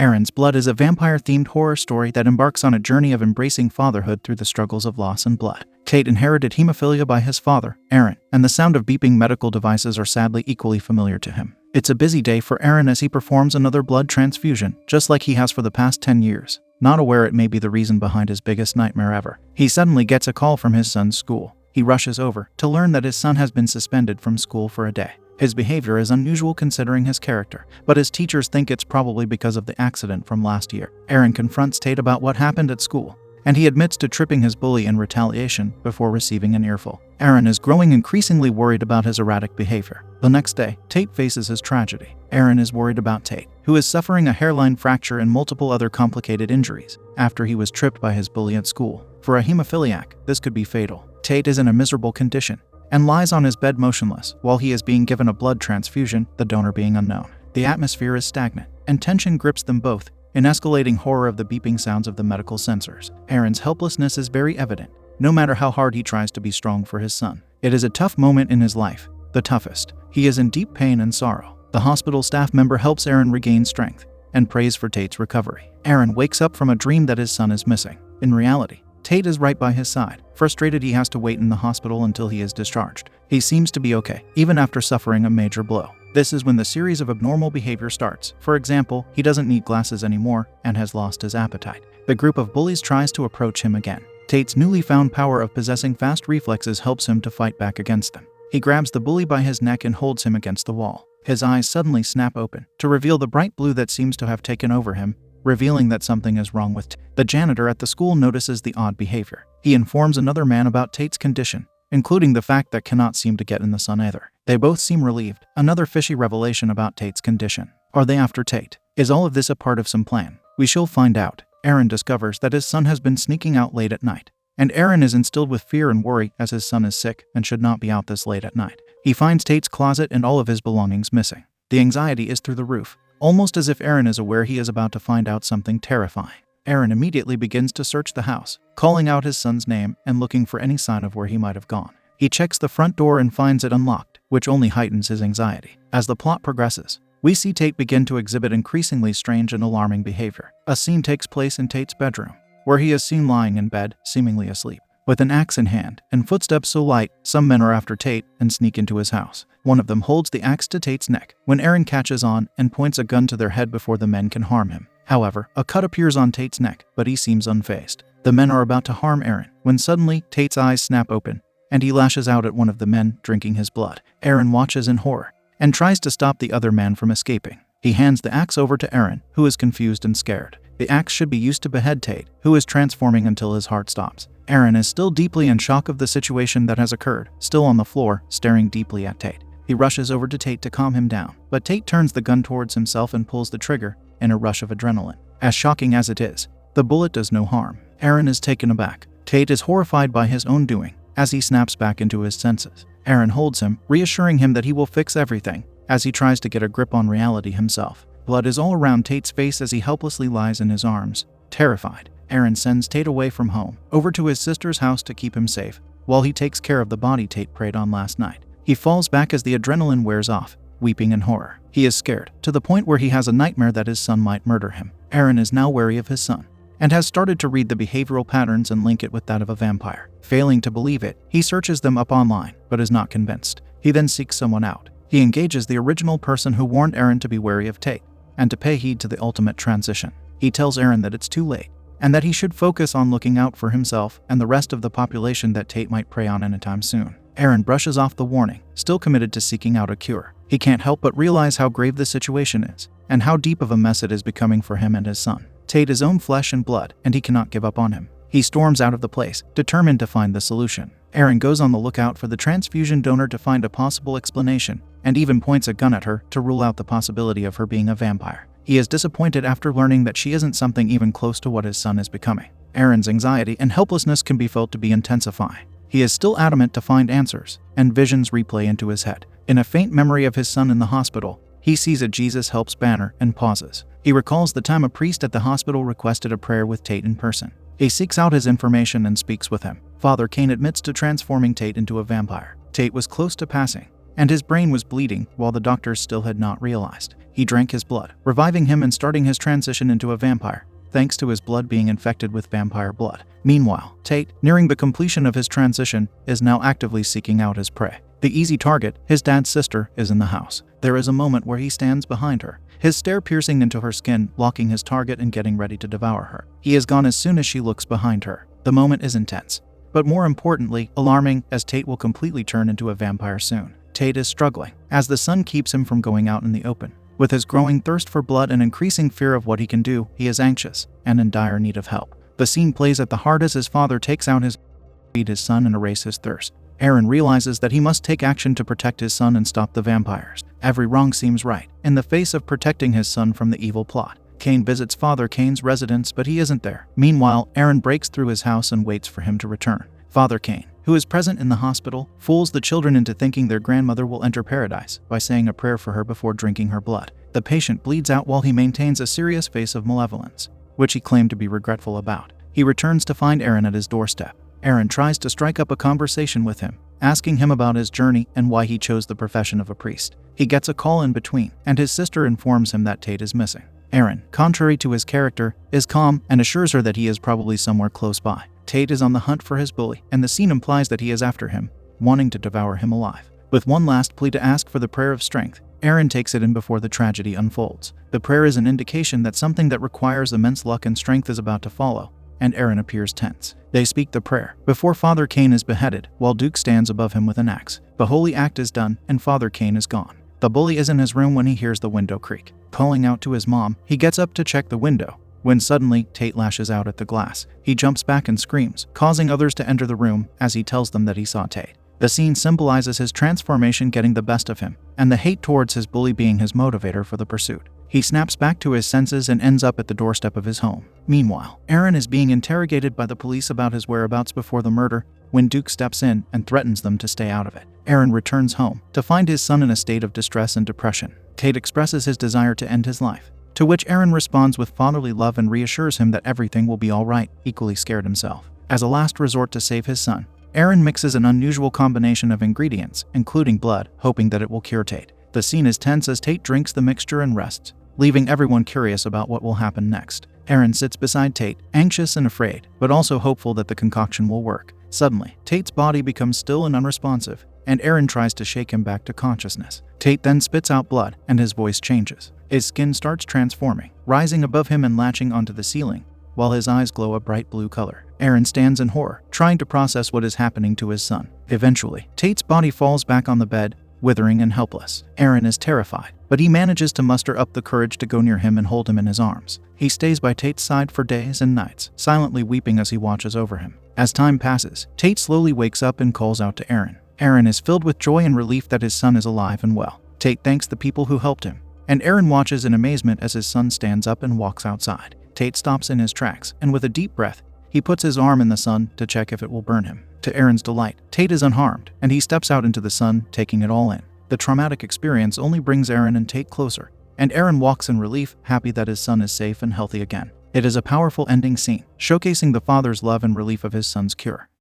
Aaron's Blood is a vampire-themed horror story that embarks on a journey of embracing fatherhood through the struggles of loss and blood. Tate inherited hemophilia by his father, Aaron, and the sound of beeping medical devices are sadly equally familiar to him. It's a busy day for Aaron as he performs another blood transfusion, just like he has for the past 10 years. Not aware it may be the reason behind his biggest nightmare ever, he suddenly gets a call from his son's school. He rushes over to learn that his son has been suspended from school for a day. His behavior is unusual considering his character, but his teachers think it's probably because of the accident from last year. Aaron confronts Tate about what happened at school, and he admits to tripping his bully in retaliation before receiving an earful. Aaron is growing increasingly worried about his erratic behavior. The next day, Tate faces his tragedy. Aaron is worried about Tate, who is suffering a hairline fracture and multiple other complicated injuries after he was tripped by his bully at school. For a hemophiliac, this could be fatal. Tate is in a miserable condition and lies on his bed motionless while he is being given a blood transfusion, the donor being unknown. The atmosphere is stagnant, and tension grips them both, in escalating horror of the beeping sounds of the medical sensors. Aaron's helplessness is very evident, no matter how hard he tries to be strong for his son. It is a tough moment in his life, the toughest. He is in deep pain and sorrow. The hospital staff member helps Aaron regain strength and prays for Tate's recovery. Aaron wakes up from a dream that his son is missing. In reality, Tate is right by his side. Frustrated, he has to wait in the hospital until he is discharged. He seems to be okay, even after suffering a major blow. This is when the series of abnormal behavior starts. For example, he doesn't need glasses anymore and has lost his appetite. The group of bullies tries to approach him again. Tate's newly found power of possessing fast reflexes helps him to fight back against them. He grabs the bully by his neck and holds him against the wall. His eyes suddenly snap open to reveal the bright blue that seems to have taken over him, revealing that something is wrong with Tate. The janitor at the school notices the odd behavior. He informs another man about Tate's condition, including the fact that cannot seem to get in the sun either. They both seem relieved. Another fishy revelation about Tate's condition. Are they after Tate? Is all of this a part of some plan? We shall find out. Aaron discovers that his son has been sneaking out late at night, and Aaron is instilled with fear and worry as his son is sick and should not be out this late at night. He finds Tate's closet and all of his belongings missing. The anxiety is through the roof, almost as if Aaron is aware he is about to find out something terrifying. Aaron immediately begins to search the house, calling out his son's name and looking for any sign of where he might have gone. He checks the front door and finds it unlocked, which only heightens his anxiety. As the plot progresses, we see Tate begin to exhibit increasingly strange and alarming behavior. A scene takes place in Tate's bedroom, where he is seen lying in bed, seemingly asleep. With an axe in hand and footsteps so light, some men are after Tate and sneak into his house. One of them holds the axe to Tate's neck when Aaron catches on and points a gun to their head before the men can harm him. However, a cut appears on Tate's neck, but he seems unfazed. The men are about to harm Aaron when suddenly Tate's eyes snap open and he lashes out at one of the men, drinking his blood. Aaron watches in horror and tries to stop the other man from escaping. He hands the axe over to Aaron, who is confused and scared. The axe should be used to behead Tate, who is transforming until his heart stops. Aaron is still deeply in shock of the situation that has occurred, still on the floor, staring deeply at Tate. He rushes over to Tate to calm him down, but Tate turns the gun towards himself and pulls the trigger in a rush of adrenaline. As shocking as it is, the bullet does no harm. Aaron is taken aback. Tate is horrified by his own doing as he snaps back into his senses. Aaron holds him, reassuring him that he will fix everything as he tries to get a grip on reality himself. Blood is all around Tate's face as he helplessly lies in his arms. Terrified, Aaron sends Tate away from home, over to his sister's house to keep him safe, while he takes care of the body Tate preyed on last night. He falls back as the adrenaline wears off, weeping in horror. He is scared, to the point where he has a nightmare that his son might murder him. Aaron is now wary of his son, and has started to read the behavioral patterns and link it with that of a vampire. Failing to believe it, he searches them up online, but is not convinced. He then seeks someone out. He engages the original person who warned Aaron to be wary of Tate, and to pay heed to the ultimate transition. He tells Aaron that it's too late, and that he should focus on looking out for himself and the rest of the population that Tate might prey on anytime soon. Aaron brushes off the warning, still committed to seeking out a cure. He can't help but realize how grave the situation is, and how deep of a mess it is becoming for him and his son. Tate is own flesh and blood, and he cannot give up on him. He storms out of the place, determined to find the solution. Aaron goes on the lookout for the transfusion donor to find a possible explanation, and even points a gun at her to rule out the possibility of her being a vampire. He is disappointed after learning that she isn't something even close to what his son is becoming. Aaron's anxiety and helplessness can be felt to be intensifying. He is still adamant to find answers, and visions replay into his head. In a faint memory of his son in the hospital, he sees a Jesus Helps banner and pauses. He recalls the time a priest at the hospital requested a prayer with Tate in person. He seeks out his information and speaks with him. Father Kane admits to transforming Tate into a vampire. Tate was close to passing, and his brain was bleeding while the doctors still had not realized. He drank his blood, reviving him and starting his transition into a vampire, thanks to his blood being infected with vampire blood. Meanwhile, Tate, nearing the completion of his transition, is now actively seeking out his prey. The easy target, his dad's sister, is in the house. There is a moment where he stands behind her, his stare piercing into her skin, locking his target and getting ready to devour her. He is gone as soon as she looks behind her. The moment is intense, but more importantly, alarming, as Tate will completely turn into a vampire soon. Tate is struggling, as the sun keeps him from going out in the open. With his growing thirst for blood and increasing fear of what he can do, he is anxious and in dire need of help. The scene plays at the heart as his father takes out his feed his son and erase his thirst. Aaron realizes that he must take action to protect his son and stop the vampires. Every wrong seems right, in the face of protecting his son from the evil plot. Kane visits Father Kane's residence, but he isn't there. Meanwhile, Aaron breaks through his house and waits for him to return. Father Kane, who is present in the hospital, fools the children into thinking their grandmother will enter paradise by saying a prayer for her before drinking her blood. The patient bleeds out while he maintains a serious face of malevolence, which he claimed to be regretful about. He returns to find Aaron at his doorstep. Aaron tries to strike up a conversation with him, asking him about his journey and why he chose the profession of a priest. He gets a call in between, and his sister informs him that Tate is missing. Aaron, contrary to his character, is calm and assures her that he is probably somewhere close by. Tate is on the hunt for his bully, and the scene implies that he is after him, wanting to devour him alive. With one last plea to ask for the prayer of strength, Aaron takes it in before the tragedy unfolds. The prayer is an indication that something that requires immense luck and strength is about to follow, and Aaron appears tense. They speak the prayer before Father Kane is beheaded, while Duke stands above him with an axe. The holy act is done, and Father Kane is gone. The bully is in his room when he hears the window creak. Calling out to his mom, he gets up to check the window, when suddenly Tate lashes out at the glass. He jumps back and screams, causing others to enter the room as he tells them that he saw Tate. The scene symbolizes his transformation getting the best of him, and the hate towards his bully being his motivator for the pursuit. He snaps back to his senses and ends up at the doorstep of his home. Meanwhile, Aaron is being interrogated by the police about his whereabouts before the murder, when Duke steps in and threatens them to stay out of it. Aaron returns home to find his son in a state of distress and depression. Tate expresses his desire to end his life, to which Aaron responds with fatherly love and reassures him that everything will be all right, equally scared himself. As a last resort to save his son, Aaron mixes an unusual combination of ingredients, including blood, hoping that it will cure Tate. The scene is tense as Tate drinks the mixture and rests, leaving everyone curious about what will happen next. Aaron sits beside Tate, anxious and afraid, but also hopeful that the concoction will work. Suddenly, Tate's body becomes still and unresponsive, and Aaron tries to shake him back to consciousness. Tate then spits out blood, and his voice changes. His skin starts transforming, rising above him and latching onto the ceiling, while his eyes glow a bright blue color. Aaron stands in horror, trying to process what is happening to his son. Eventually, Tate's body falls back on the bed, withering and helpless. Aaron is terrified, but he manages to muster up the courage to go near him and hold him in his arms. He stays by Tate's side for days and nights, silently weeping as he watches over him. As time passes, Tate slowly wakes up and calls out to Aaron. Aaron is filled with joy and relief that his son is alive and well. Tate thanks the people who helped him, and Aaron watches in amazement as his son stands up and walks outside. Tate stops in his tracks, and with a deep breath, he puts his arm in the sun to check if it will burn him. To Aaron's delight, Tate is unharmed, and he steps out into the sun, taking it all in. The traumatic experience only brings Aaron and Tate closer, and Aaron walks in relief, happy that his son is safe and healthy again. It is a powerful ending scene, showcasing the father's love and relief of his son's cure.